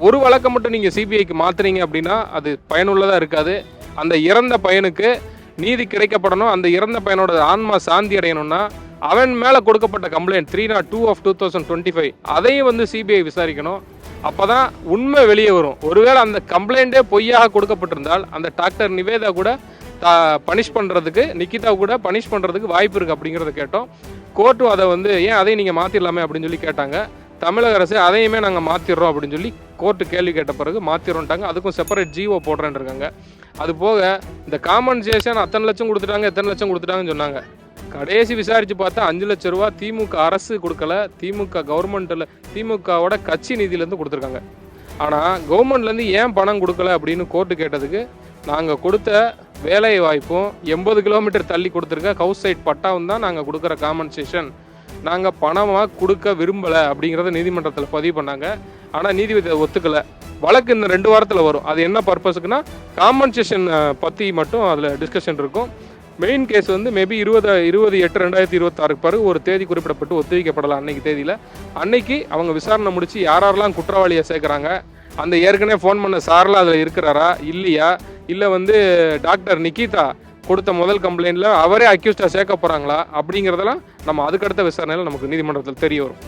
ஒரு வழக்கை மட்டும் நீங்கள் சிபிஐக்கு மாற்றுறீங்க அப்படின்னா அது பயனுள்ளதாக இருக்காது. அந்த இறந்த பையனுக்கு நீதி கிடைக்கப்படணும். அந்த இறந்த பையனோட ஆன்மா சாந்தி அடையணும்னா அவன் மேலே கொடுக்கப்பட்ட கம்ப்ளைண்ட் 302 ஆஃப் 2025 அதையும் வந்து சிபிஐ விசாரிக்கணும். அப்போ தான் உண்மை வெளியே வரும். ஒருவேளை அந்த கம்ப்ளைண்ட்டே பொய்யாக கொடுக்கப்பட்டிருந்தால் அந்த டாக்டர் நிவேதா கூட பனிஷ் பண்ணுறதுக்கு, நிக்கிதா கூட பனிஷ் பண்ணுறதுக்கு வாய்ப்பு இருக்குது அப்படிங்கிறத கேட்டோம். கோர்ட்டும் அதை வந்து ஏன் அதையும் நீங்கள் மாற்றிடலாமே அப்படின்னு சொல்லி கேட்டாங்க. தமிழக அரசு அதையுமே நாங்கள் மாற்றிடுறோம் அப்படின்னு சொல்லி கோர்ட்டு கேள்வி கேட்ட பிறகு மாற்றிடுறோன்ட்டாங்க. அதுக்கும் செப்பரேட் ஜிஓ போடுறேன்னு இருக்காங்க. அது போக இந்த காம்பன்சேஷன் அத்தனை லட்சம் கொடுத்துட்டாங்க, எத்தனை லட்சம் கொடுத்துட்டாங்கன்னு சொன்னாங்க. கடைசி விசாரித்து பார்த்தா 5 லட்ச ரூபா திமுக அரசு கொடுக்கல, திமுக கவர்மெண்ட்டில் திமுகவோட கட்சி நிதியிலேருந்து கொடுத்துருக்காங்க. ஆனால் கவர்மெண்ட்லேருந்து ஏன் பணம் கொடுக்கல அப்படின்னு கோர்ட்டு கேட்டதுக்கு நாங்கள் கொடுத்த வேலை வாய்ப்பும் 80 கிலோமீட்டர் தள்ளி கொடுத்துருக்க ஹவுஸ் சைட் பட்டாவும் தான் நாங்கள் கொடுக்குற காம்பன்சேஷன், நாங்கள் பணமாக கொடுக்க விரும்பலை அப்படிங்கிறத நீதிமன்றத்தில் பதிவு பண்ணாங்க. ஆனால் நீதிபதி ஒத்துக்கலை. வழக்கு இன்னும் 2 வாரத்தில் வரும். அது என்ன பர்பஸுக்குன்னா காம்பன்சேஷன் பற்றி மட்டும் அதில் டிஸ்கஷன் இருக்கும். மெயின் கேஸ் வந்து மேபி 20/8/2026 பிறகு ஒரு தேதி குறிப்பிடப்பட்டு ஒத்திவைக்கப்படலாம். அன்னைக்கு தேதியில் அன்னைக்கு அவங்க விசாரணை முடித்து யாரெல்லாம் குற்றவாளியை சேர்க்குறாங்க, அந்த ஏற்கனவே ஃபோன் பண்ண சார்லாம் அதில் இருக்கிறாரா இல்லையா, இல்லை வந்து டாக்டர் நிக்கிதா கொடுத்த முதல் கம்ப்ளைண்ட்டில் அவரே அக்யூஸ்டாக சேர்க்க போகிறாங்களா அப்படிங்கிறதெல்லாம் நம்ம அதுக்கடுத்த விசாரணையில் நமக்கு நீதிமன்றத்தில் தெரிய வரும்.